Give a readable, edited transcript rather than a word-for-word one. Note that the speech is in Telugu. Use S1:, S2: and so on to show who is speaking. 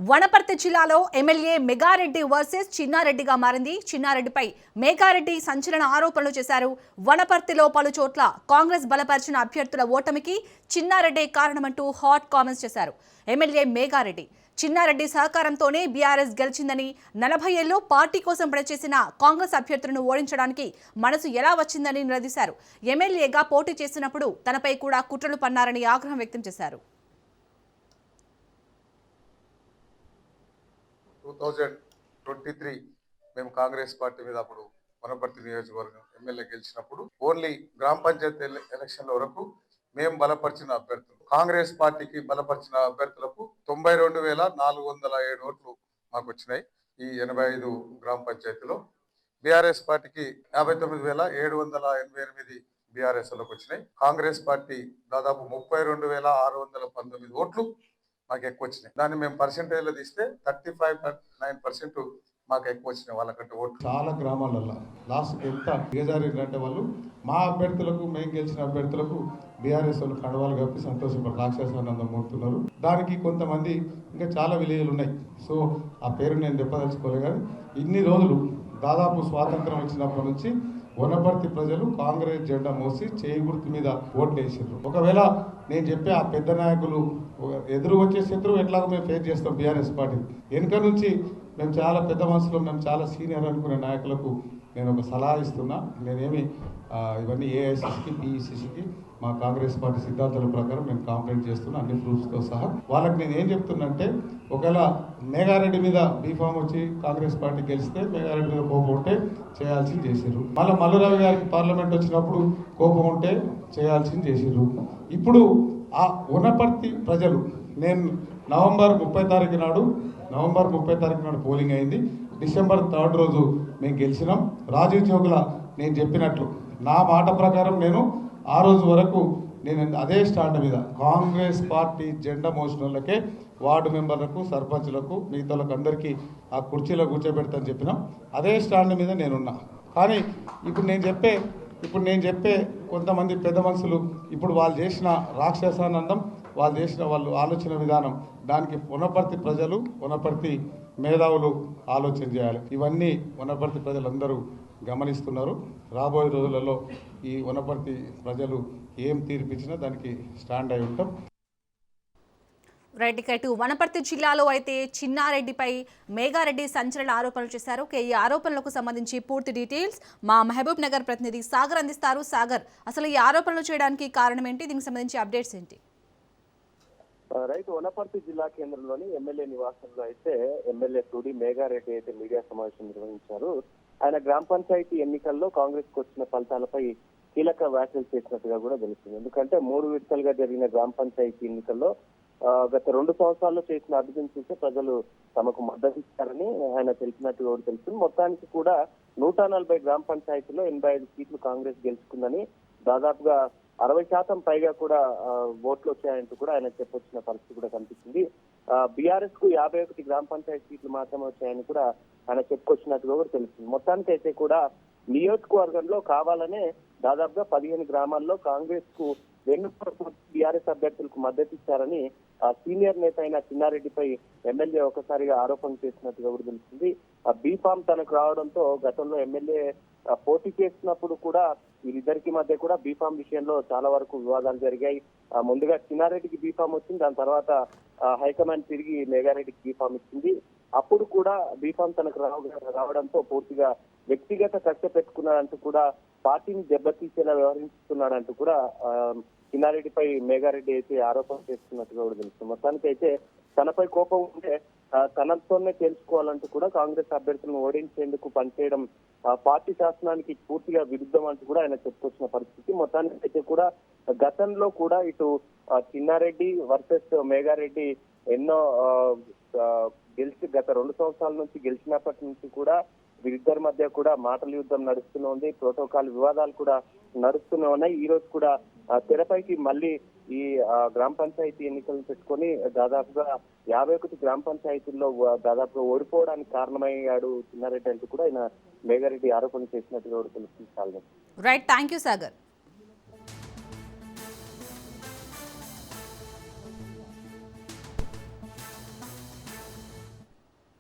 S1: వనపర్తి జిల్లాలో ఎమ్మెల్యే మెగారెడ్డి వర్సెస్ చిన్నారెడ్డిగా మారింది. చిన్నారెడ్డిపై మెగారెడ్డి సంచలన ఆరోపణలు చేశారు. వనపర్తిలో పలు చోట్ల కాంగ్రెస్ బలపరిచిన అభ్యర్థుల ఓటమికి చిన్నారెడ్డి కారణమంటూ హాట్ కామెంట్స్ చేశారు. ఎమ్మెల్యే మెగారెడ్డి చిన్నారెడ్డి సహకారంతోనే బీఆర్ఎస్ గెలిచిందని, 40 ఏళ్లు పార్టీ కోసం పనిచేసిన కాంగ్రెస్ అభ్యర్థులను ఓడించడానికి మనసు ఎలా వచ్చిందని నిలదీశారు. ఎమ్మెల్యేగా పోటీ చేసినప్పుడు తనపై కూడా కుట్రలు పన్నారని ఆగ్రహం వ్యక్తం చేశారు.
S2: 2023 మేము కాంగ్రెస్ పార్టీ మీద అప్పుడు వనపర్తి నియోజకవర్గం ఎమ్మెల్యే గెలిచినప్పుడు ఓన్లీ గ్రామ పంచాయతీ ఎలక్షన్ల వరకు మేము బలపరిచిన అభ్యర్థులు, కాంగ్రెస్ పార్టీకి బలపరిచిన అభ్యర్థులకు 92,407 ఓట్లు మాకు వచ్చినాయి. ఈ 85 గ్రామ పంచాయతీలో బీఆర్ఎస్ పార్టీకి 59,788 బీఆర్ఎస్ లకు వచ్చినాయి. కాంగ్రెస్ పార్టీ దాదాపు 32,619 ఓట్లు మాకు ఎక్కువ వచ్చినాయి. దాన్ని మేము పర్సెంటేజ్లో తీస్తే 35.9% మాకు ఎక్కువ వచ్చినాయి వాళ్ళకంటే ఓట్లు.
S3: చాలా గ్రామాలలో లాస్ట్ ఎంత దిగజారిందంటే వాళ్ళు మా అభ్యర్థులకు, మేము గెలిచిన అభ్యర్థులకు బీఆర్ఎస్ వాళ్ళు కండవాలు కప్పి సంతోషపడి రాక్షసానందం మూడుతున్నారు. దానికి కొంతమంది ఇంకా చాలా విలేజ్లు ఉన్నాయి. సో ఆ పేరు నేను చెప్పదలుచుకోలే. కానీ ఇన్ని రోజులు దాదాపు స్వాతంత్రం వచ్చినప్పటి నుంచి వనపర్తి ప్రజలు కాంగ్రెస్ జెండా మోసి చేయి గుర్తు మీద ఓట్లు వేసారు. ఒకవేళ నేను చెప్పే ఆ పెద్ద నాయకులు ఎదురు వచ్చే శత్రువు ఎట్లాగో మేము ఫేస్ చేస్తాం బీఆర్ఎస్ పార్టీ. వెనుక నుంచి మేము చాలా పెద్ద మనసులో, మేము చాలా సీనియర్ అనుకునే నాయకులకు నేను ఒక సలహా ఇస్తున్నా. నేనేమి ఇవన్నీ ఏఐసిసికి, పిఈసిసికి మా కాంగ్రెస్ పార్టీ సిద్ధాంతాల ప్రకారం నేను కాంప్లైంట్ చేస్తున్నా, అన్ని ప్రూఫ్స్తో సహా. వాళ్ళకి నేను ఏం చెప్తున్నంటే, ఒకవేళ మేఘారెడ్డి మీద బీఫామ్ వచ్చి కాంగ్రెస్ పార్టీ గెలిస్తే మేఘారెడ్డి మీద కోపం ఉంటే చేయాల్సింది చేసిర్రు. మళ్ళీ మల్లురావు గారికి పార్లమెంట్ వచ్చినప్పుడు కోపం ఉంటే చేయాల్సింది చేసిర్రు. ఇప్పుడు ఆ వనపర్తి ప్రజలు, నేను నవంబర్ 30 తారీఖు నాడు పోలింగ్ అయింది. డిసెంబర్ 3 రోజు మేము గెలిచినాం. రాజీవ్ చౌక్ల నేను చెప్పినట్లు నా మాట ప్రకారం నేను ఆ రోజు వరకు నేను అదే స్టాండ్ మీద కాంగ్రెస్ పార్టీ జెండా మోసిన వాళ్ళకే, వార్డు మెంబర్లకు, సర్పంచ్లకు, మిగతా వాళ్ళకి అందరికీ ఆ కుర్చీలో కూర్చోబెడతాను చెప్పినాం. అదే స్టాండ్ మీద నేనున్నా. కానీ ఇప్పుడు నేను చెప్పే కొంతమంది పెద్ద మనుషులు ఇప్పుడు వాళ్ళు చేసిన రాక్షసానందం, వాళ్ళు ఆలోచన విధానం, దానికి వనపర్తి ప్రజలు, వనపర్తి మేధావులు ఆలోచన చేయాలి. ఇవన్నీ వనపర్తి ప్రజలందరూ గమనిస్తున్నారు. రాబోయే రోజులలో ఈ వనపర్తి ప్రజలు ఏం తీర్పిచ్చినా దానికి స్టాండ్ అయి ఉంటాం.
S1: రైట్. ఇటు వనపర్తి జిల్లాలో అయితే చిన్నారెడ్డిపై మేఘారెడ్డి సంచలన ఆరోపణలు చేశారు. ఈ ఆరోపణలకు సంబంధించి పూర్తి డీటెయిల్స్ మా మహబూబ్ నగర్ ప్రతినిధి సాగర్ అందిస్తారు. సాగర్, అసలు ఈ ఆరోపణలు చేయడానికి కారణం ఏంటి? దీనికి సంబంధించి అప్డేట్స్ ఏంటి?
S4: రైతు వనపర్తి జిల్లా కేంద్రంలోని ఎమ్మెల్యే నివాసంలో అయితే ఎమ్మెల్యే తుడి మేఘారెడ్డి అయితే మీడియా సమావేశం నిర్వహించారు. ఆయన గ్రామ పంచాయతీ ఎన్నికల్లో కాంగ్రెస్ కు వచ్చిన ఫలితాలపై కీలక వ్యాఖ్యలు చేసినట్టుగా కూడా తెలుస్తుంది. ఎందుకంటే 3 విడతలుగా జరిగిన గ్రామ పంచాయతీ ఎన్నికల్లో గత 2 సంవత్సరాల్లో చేసిన అభివృద్ధిని చూస్తే ప్రజలు తమకు మద్దతు ఇస్తారని ఆయన తెలిపినట్టుగా కూడా తెలుస్తుంది. మొత్తానికి కూడా 140 గ్రామ పంచాయతీలో 85 సీట్లు కాంగ్రెస్ గెలుచుకుందని, దాదాపుగా 60% పైగా కూడా ఓట్లు వచ్చాయంటూ కూడా ఆయన చెప్పొచ్చిన పరిస్థితి కూడా కనిపిస్తుంది. బీఆర్ఎస్ కు 51 గ్రామ పంచాయతీ సీట్లు మాత్రమే వచ్చాయని కూడా ఆయన చెప్పుకొచ్చినట్టుగా కూడా తెలుస్తుంది. మొత్తానికి అయితే కూడా నియోజకవర్గంలో కావాలనే దాదాపుగా 15 గ్రామాల్లో కాంగ్రెస్ కు బీఆర్ఎస్ అభ్యర్థులకు మద్దతు ఇచ్చారని సీనియర్ నేత అయిన చిన్నారెడ్డిపై ఎమ్మెల్యే ఒకసారిగా ఆరోపణ చేసినట్టుగా కూడా తెలుస్తుంది. బీఫామ్ తనకు రావడంతో గతంలో ఎమ్మెల్యే పోటీ చేస్తున్నప్పుడు కూడా వీరిద్దరికి మధ్య కూడా బీఫామ్ విషయంలో చాలా వరకు వివాదాలు జరిగాయి. ముందుగా చిన్నారెడ్డికి బీఫామ్ వచ్చింది, దాని తర్వాత హైకమాండ్ తిరిగి మేఘారెడ్డికి బీఫామ్ ఇచ్చింది. అప్పుడు కూడా బీఫామ్ తనకు రావడంతో పూర్తిగా వ్యక్తిగత కక్ష పెట్టుకున్నాడంటూ కూడా పార్టీని దెబ్బతీసేలా వ్యవహరిస్తున్నాడంటూ కూడా చిన్నారెడ్డిపై మేఘారెడ్డి అయితే ఆరోపణ చేస్తున్నట్టుగా కూడా తెలుస్తుంది. మొత్తానికి అయితే తనపై కోపం ఉంటే తనతోనే తెలుసుకోవాలంటూ కూడా కాంగ్రెస్ అభ్యర్థులను ఓడించేందుకు పనిచేయడం పార్టీ శాసనానికి పూర్తిగా విరుద్ధం అంటూ కూడా ఆయన చెప్పుకొచ్చిన పరిస్థితి. మొత్తానికి అయితే కూడా గతంలో కూడా ఇటు చిన్నారెడ్డి వర్సెస్ మేఘారెడ్డి ఎన్నో గత 2 సంవత్సరాల నుంచి గెలిచినప్పటి నుంచి కూడా వీరిద్దరి మధ్య కూడా మాటల యుద్ధం నడుస్తూనే ఉంది. ప్రోటోకాల్ వివాదాలు కూడా నడుస్తూనే ఉన్నాయి. ఈ రోజు కూడా తెరపైకి మళ్ళీ ఈ గ్రామ పంచాయతీ ఎన్నికలను పెట్టుకొని దాదాపుగా 51 గ్రామ పంచాయతీల్లో దాదాపుగా ఓడిపోవడానికి కారణమయ్యాడు చిన్నారెడ్డి అంటూ కూడా ఆయన మేఘారెడ్డి ఆరోపణ చేసినట్టుగా తెలుస్తుంది.
S1: Right, thank you Sagar.